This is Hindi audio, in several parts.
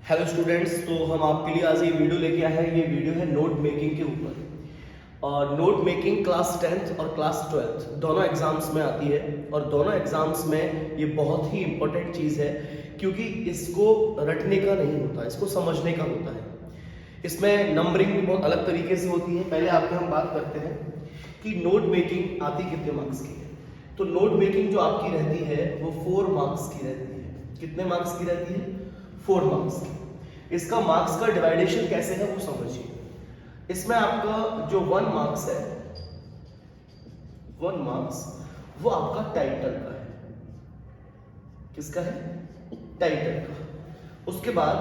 हेलो स्टूडेंट्स, तो हम आपके लिए आज ये वीडियो लेके आए हैं। ये वीडियो है नोट मेकिंग के ऊपर। और नोट मेकिंग क्लास 10th और क्लास 12th दोनों एग्जाम्स में आती है और दोनों एग्जाम्स में ये बहुत ही इंपॉर्टेंट चीज़ है, क्योंकि इसको रटने का नहीं होता, इसको समझने का होता है। इसमें नंबरिंग भी बहुत अलग तरीके से होती है। पहले आपके हम बात करते हैं कि नोट मेकिंग आती कितने मार्क्स की है। तो नोट मेकिंग जो आपकी रहती है वो 4 मार्क्स की रहती है। कितने मार्क्स की रहती है? 4 मार्क्स की। इसका मार्क्स का डिवाइडेशन कैसे है वो समझिए। इसमें आपका जो 1 मार्क्स है, 1 मार्क्स वो आपका टाइटल का है। किसका है? टाइटल का। उसके बाद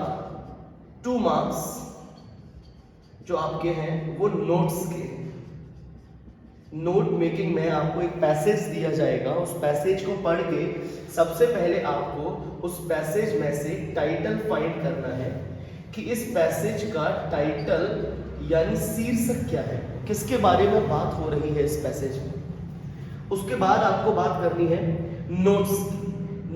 2 मार्क्स जो आपके हैं वो नोट्स के हैं। नोट मेकिंग में आपको एक पैसेज दिया जाएगा, उस पैसेज को पढ़ के सबसे पहले आपको उस पैसेज में से टाइटल फाइंड करना है कि इस पैसेज का टाइटल यानी शीर्षक क्या है, किसके बारे में बात हो रही है इस पैसेज में। उसके बाद आपको बात करनी है नोट्स की।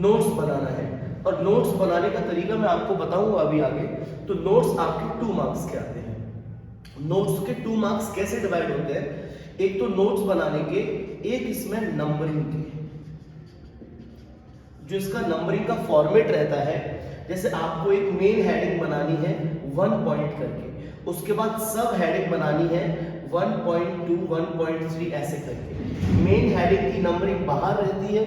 नोट्स बनाना है और नोट्स बनाने का तरीका मैं आपको बताऊंगा अभी आगे। तो नोट्स आपके 2 मार्क्स के आते हैं। नोट्स के 2 मार्क्स कैसे डिवाइड होते हैं? एक तो नोट्स बनाने के, एक इसमें नंबरिंग के। जो इसका नंबरिंग का फॉर्मेट रहता है, जैसे आपको एक मेन हेडिंग बनानी है 1 पॉइंट करके, उसके बाद सब हेडिंग बनानी है 1.2 1.3 ऐसे करके। मेन हेडिंग की नंबरिंग बाहर रहती है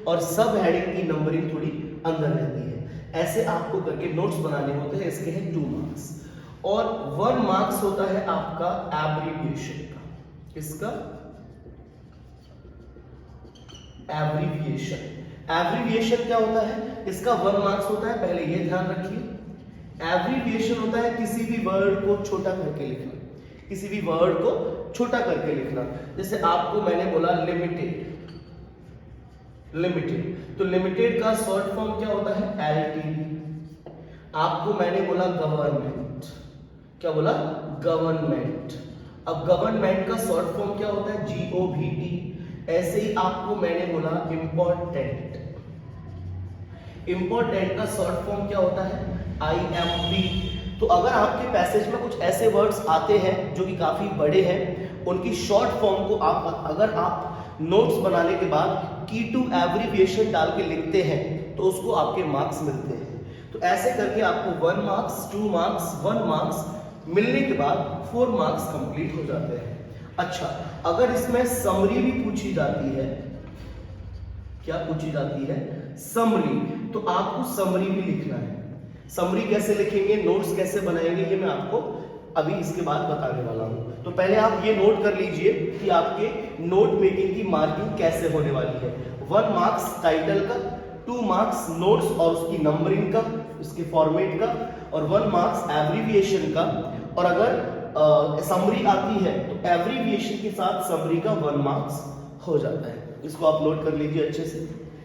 और सब हेडिंग की नंबरिंग थोड़ी अंदर रहती है। ऐसे आपको करके नोट्स बनाने होते हैं। इसके हैं 2 मार्क्स और 1 मार्क्स होता है आपका एब्रीविएशन का। किसका? एब्रीविएशन। एब्रीविएशन क्या होता है? इसका 1 मार्क्स होता है, पहले ये ध्यान रखिए। एब्रीविएशन होता है किसी भी वर्ड को छोटा करके लिखना, किसी भी वर्ड को छोटा करके लिखना। जैसे आपको मैंने बोला लिमिटेड, लिमिटेड, तो लिमिटेड का शॉर्ट फॉर्म क्या होता है? एलटीडी। आपको मैंने बोला गवर्नमेंट, क्या बोला? गवर्नमेंट। अब गवर्नमेंट का शॉर्ट फॉर्म क्या होता है? GOVT। ऐसे ही आपको मैंने बोला इंपॉर्टेंट, इंपॉर्टेंट का शॉर्ट फॉर्म क्या होता है? IMP। तो अगर आपके पैसेज में कुछ ऐसे वर्ड्स आते हैं जो कि काफी बड़े हैं, उनकी शॉर्ट फॉर्म को आप अगर आप नोट्स बनाने के बाद की टू एब्रीविएशन डाल के लिखते हैं तो उसको आपके मार्क्स मिलते हैं। तो ऐसे करके आपको 1 मार्क्स, 2 मार्क्स, 1 मार्क्स मिलने के बाद 4 मार्क्स कंप्लीट हो जाते हैं। अच्छा, अगर इसमें समरी भी पूछी जाती है, क्या पूछी जाती है? समरी। तो आपको समरी भी लिखना है। समरी कैसे लिखेंगे, नोट्स कैसे बनाएंगे, ये मैं आपको अभी इसके बाद बताने वाला हूं। तो पहले आप ये नोट कर लीजिए कि आपके नोट मेकिंग की मार्किंग कैसे होने वाली है। 1 मार्क्स टाइटल का, 2 मार्क्स नोट्स और उसकी नंबरिंग का, उसके फॉर्मेट का, और 1 मार्क्स एब्रीविएशन का। और अगर समरी आती है तो एब्रीविएशन के साथ समरी का 1 मार्क्स हो जाता है। इसको आप नोट कर लीजिए, अच्छे से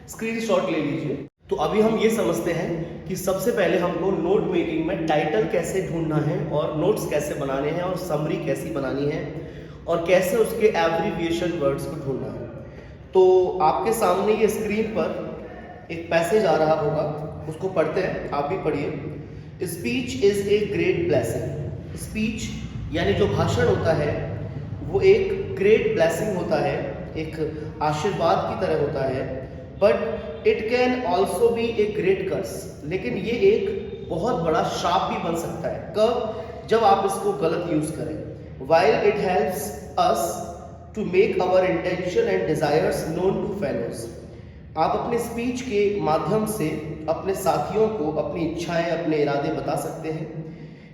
स्क्रीनशॉट ले लीजिए। तो अभी हम ये समझते हैं कि सबसे पहले हमको नोट मेकिंग में टाइटल कैसे ढूंढना है और नोट्स कैसे बनाने हैं और समरी कैसी बनानी है और कैसे उसके एब्रीविएशन वर्ड्स को ढूंढना है। तो आपके सामने ये स्क्रीन पर एक पैसेज आ रहा होगा, उसको पढ़ते हैं, आप भी पढ़िए। Speech is a great blessing. Speech यानी जो भाषण होता है वो एक ग्रेट ब्लेसिंग होता है, एक आशीर्वाद की तरह होता है। But it can also be a great curse. लेकिन ये एक बहुत बड़ा श्राप भी बन सकता है। कब? जब आप इसको गलत यूज करें। While it helps us to make our intention and desires known to fellows. आप अपने स्पीच के माध्यम से अपने साथियों को अपनी इच्छाएं, अपने इरादे बता सकते हैं।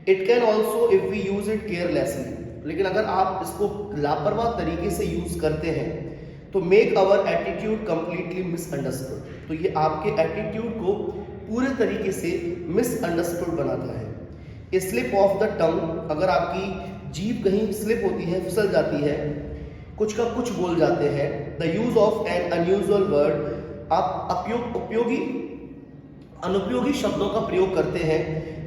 It can also if we use it carelessly. लेकिन अगर आप इसको लापरवाह तरीके से यूज करते हैं तो make our attitude completely misunderstood. तो ये आपके एटीट्यूड को पूरे तरीके से मिसअंडरस्टूड बनाता है। स्लिप ऑफ द टंग, अगर आपकी जीभ कहीं स्लिप होती है, फिसल जाती है, कुछ का कुछ बोल जाते हैं। The use of N unusual word, आप अनुपयोगी शब्दों का प्रयोग करते हैं,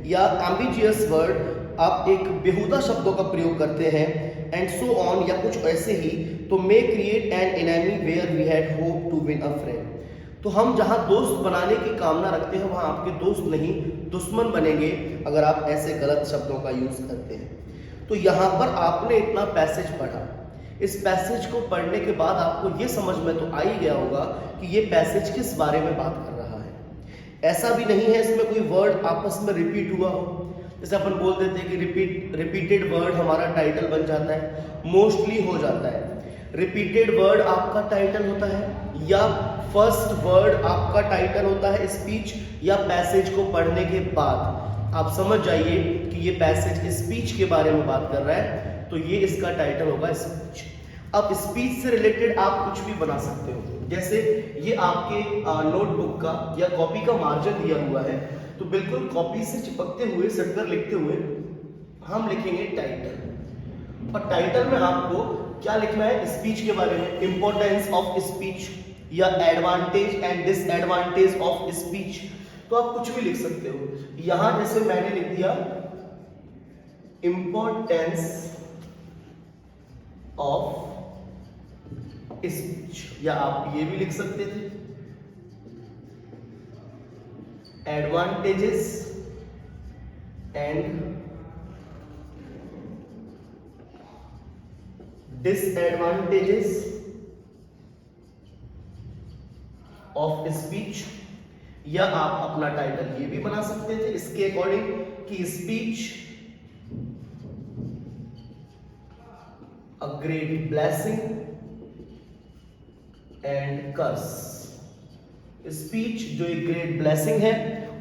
या एम्बिजियस वर्ड, आप एक बेहुदा शब्दों का प्रयोग करते हैं, एंड सो ऑन, या कुछ ऐसे ही। तो may create an enemy where we had hope to win a friend. तो हम जहां दोस्त बनाने की कामना रखते हैं वहां आपके दोस्त नहीं दुश्मन बनेंगे अगर आप ऐसे गलत शब्दों का यूज करते हैं। तो यहाँ पर आपने इतना पैसेज पढ़ा, इस पैसेज को पढ़ने के बाद आपको ये समझ में तो आ ही गया होगा कि ये पैसेज किस बारे में बात कर रहा है। ऐसा भी नहीं है इसमें कोई वर्ड आपस में रिपीट हुआ हो, जैसे अपन बोल देते हैं कि रिपीटेड वर्ड हमारा टाइटल बन जाता है, मोस्टली हो जाता है। रिपीटेड वर्ड आपका टाइटल होता है या फर्स्ट वर्ड आपका टाइटल होता है स्पीच या पैसेज को पढ़ने के बाद। आप समझ जाइए कि ये पैसेज स्पीच के बारे में बात कर रहा है, तो ये इसका टाइटल होगा स्पीच। अब स्पीच से रिलेटेड आप कुछ भी बना सकते हो, जैसे ये आपके नोटबुक का या कॉपी का मार्जिन दिया हुआ है, तो बिल्कुल कॉपी से चिपकते हुए सटकर लिखते हुए हम लिखेंगे टाइटल। और टाइटल में आपको क्या लिखना है, स्पीच के बारे में, इंपॉर्टेंस ऑफ स्पीच या advantage and disadvantage of speech, तो आप कुछ भी लिख सकते हो। यहां जैसे मैंने लिख दिया इंपॉर्टेंस ऑफ स्पीच, या आप ये भी लिख सकते थे advantages and disadvantages of speech, या आप अपना टाइटल ये भी बना सकते थे इसके अकॉर्डिंग कि speech a great blessing and curse. Speech जो एक ग्रेट ब्लेसिंग है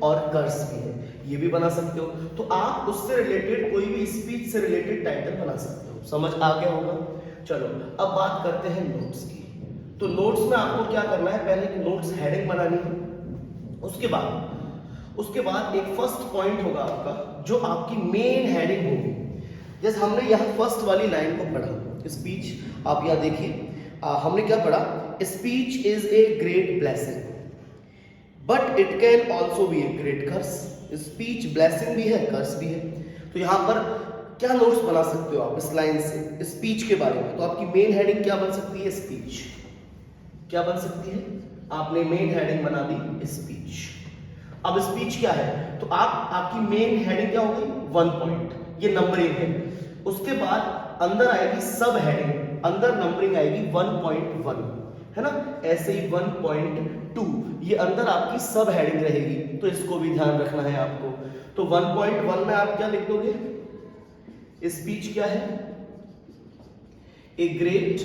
और कर्स भी है, ये भी बना सकते हो। तो आप उससे रिलेटेड कोई भी स्पीच से रिलेटेड टाइटल बना सकते हो। समझ आ गया होगा। चलो अब बात करते हैं नोट्स की। तो नोट्स में आपको क्या करना है, पहले एक नोट्स हेडिंग बनानी है, उसके बाद एक फर्स्ट पॉइंट होगा आपका जो आपकी मेन हेडिंग होगी। जैसे हमने यहाँ फर्स्ट वाली लाइन को पढ़ा स्पीच, आप यहाँ देखिए हमने क्या पढ़ा, speech is a great blessing but it can also be a great curse. Speech blessing भी है, कर्स भी है। तो यहाँ पर क्या नोट्स बना सकते हो आप इस लाइन से स्पीच के बारे में। तो आपकी मेन हेडिंग क्या बन सकती है, स्पीच। क्या बन सकती है, आपने मेन हेडिंग बना दी स्पीच। अब स्पीच क्या है, तो आपकी मेन हेडिंग क्या होगी, 1 पॉइंट, ये नंबरिंग है। उसके बाद अंदर आएगी सब हेडिंग, अंदर नंबरिंग आएगी 1.1, है ना, ऐसे ही 1.2, ये अंदर आपकी सब हेडिंग रहेगी। तो इसको भी ध्यान रखना है आपको। तो 1.1 में आप क्या लिख दोगे, स्पीच क्या है, ए ग्रेट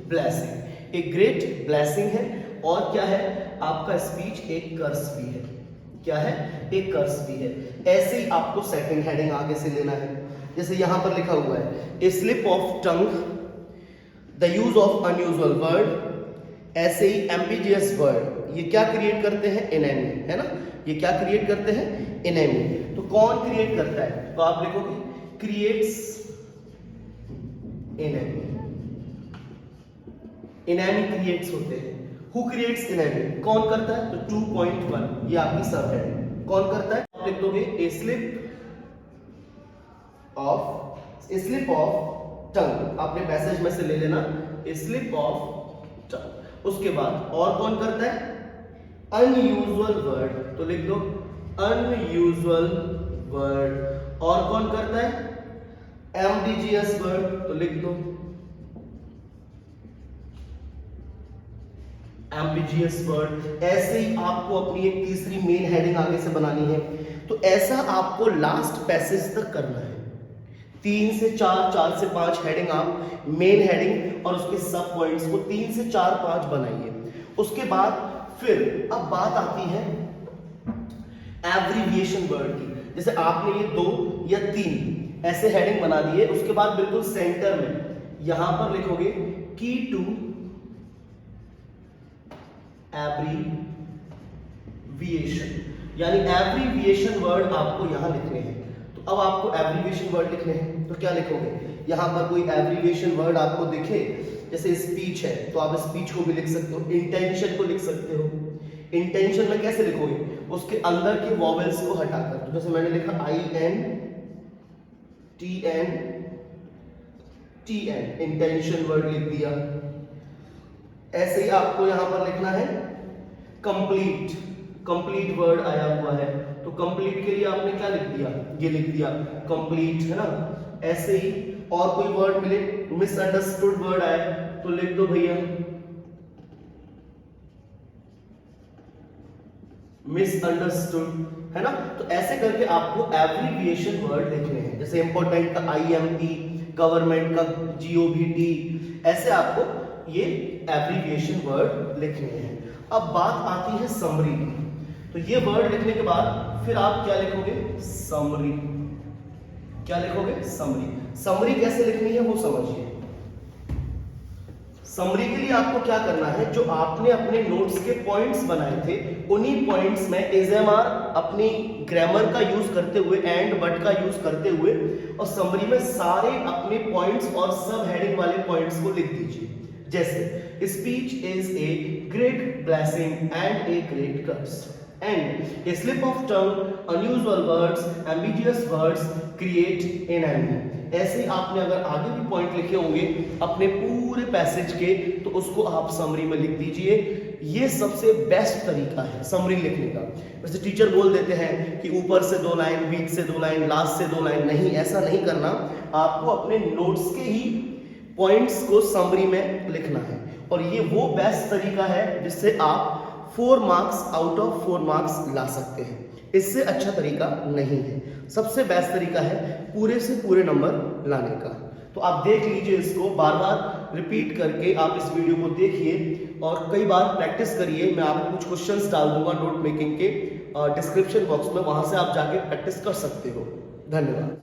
ब्लेसिंग। ए ग्रेट ब्लेसिंग है, और क्या है आपका स्पीच एक कर्स भी है। क्या है, एक कर्स भी है। ऐसे ही आपको सेकंड हेडिंग आगे से लेना है। जैसे यहां पर लिखा हुआ है a slip of tongue, the use of unusual word. ऐसे ही एम्बिगियस वर्ड ये क्या क्रिएट करते हैं, एनेमी, है ना, ये क्या क्रिएट करते हैं, एनेमी। तो कौन क्रिएट करता है, तो आप लिखोगे क्रिएट्स एनेमी। एनेमी क्रिएट्स होते हैं। हु क्रिएट्स एनेमी, कौन करता है, तो 2.1 ये आपकी सब है। कौन करता है, आप लिख दोगे ए स्लिप ऑफ टंग, आपने पैसेज में से ले लेना ए स्लिप ऑफ टंग। उसके बाद और कौन करता है, अनयूजुअल वर्ड, तो लिख दो अनयूजुअल वर्ड। और कौन करता है, एम्बिगियस वर्ड, तो लिख दो एम्बिगियस वर्ड। ऐसे ही आपको अपनी एक तीसरी मेन हेडिंग आगे से बनानी है। तो ऐसा आपको लास्ट पैसेज तक करना है, 3 से 4, 4 से 5 हेडिंग आप मेन हेडिंग और उसके सब पॉइंट्स को 3 से 4, 5 बनाइए। उसके बाद फिर अब बात आती है एब्रिविएशन वर्ड की। जैसे आपने ये 2 या 3 ऐसे हेडिंग बना दिए, उसके बाद बिल्कुल सेंटर में यहां पर लिखोगे की टू एब्रिविएशन, यानी एब्रिविएशन वर्ड आपको यहां लिखने हैं। तो अब आपको एब्रिविएशन वर्ड लिखने हैं, तो क्या लिखोगे, यहां पर कोई एब्रिविएशन वर्ड आपको दिखे, जैसे स्पीच है तो आप स्पीच को भी लिख सकते हो, इंटेंशन को लिख सकते हो। इंटेंशन में कैसे लिखोगे, उसके अंदर के वॉवेल्स को हटाकर, तो जैसे मैंने लिखा INTN, इंटेंशन वर्ड लिख दिया। ऐसे ही आपको यहां पर लिखना है कंप्लीट, कंप्लीट वर्ड आया हुआ है, तो कंप्लीट के लिए आपने क्या लिख दिया, ये लिख दिया कंप्लीट, है ना। ऐसे ही और कोई वर्ड मिले, मिसअंडरस्टूड वर्ड आए तो लिख दो भैया मिसअंडरस्टूड, है ना। तो ऐसे करके आपको एब्रिविएशन वर्ड लिखने हैं, जैसे इंपॉर्टेंट का IMP, गवर्नमेंट का GOVT, ऐसे आपको ये एब्रिविएशन वर्ड लिखने हैं। अब बात आती है समरी की, तो ये वर्ड लिखने के बाद फिर आप क्या लिखोगे, समरी। क्या लिखोगे, समरी। समरी कैसे लिखनी है वो समझिए। समरी के लिए आपको क्या करना है, जो आपने अपने नोट्स के पॉइंट्स बनाए थे उन्हीं पॉइंट्स में ASMR अपनी ग्रामर का यूज करते हुए, एंड बट का यूज करते हुए, और समरी में सारे अपने पॉइंट्स और सब हेडिंग वाले पॉइंट्स को लिख दीजिए। जैसे speech is a great blessing and a great curse, and a slip of tongue, unusual words, ambiguous words create an enemy। ऐसे ऐसे आपने अगर आगे भी पॉइंट लिखे होंगे अपने पूरे पैसेज के, तो उसको आप समरी में लिख दीजिए। ये सबसे बेस्ट तरीका है समरी लिखने का। वैसे टीचर बोल देते हैं कि ऊपर से 2 लाइन, बीच से 2 लाइन, लास्ट से 2 लाइन, नहीं, ऐसा नहीं करना। आपको अपने नोट्स के ही पॉइंट्स को समरी में लिखना है, और ये वो बेस्ट तरीका है जिससे आप 4 मार्क्स आउट ऑफ 4 मार्क्स ला सकते हैं। इससे अच्छा तरीका नहीं है। सबसे बेस्ट तरीका है पूरे से पूरे नंबर लाने का। तो आप देख लीजिए, इसको बार बार रिपीट करके आप इस वीडियो को देखिए और कई बार प्रैक्टिस करिए। मैं आपको कुछ क्वेश्चंस डाल दूंगा नोट मेकिंग के डिस्क्रिप्शन बॉक्स में, वहां से आप जाके प्रैक्टिस कर सकते हो। धन्यवाद।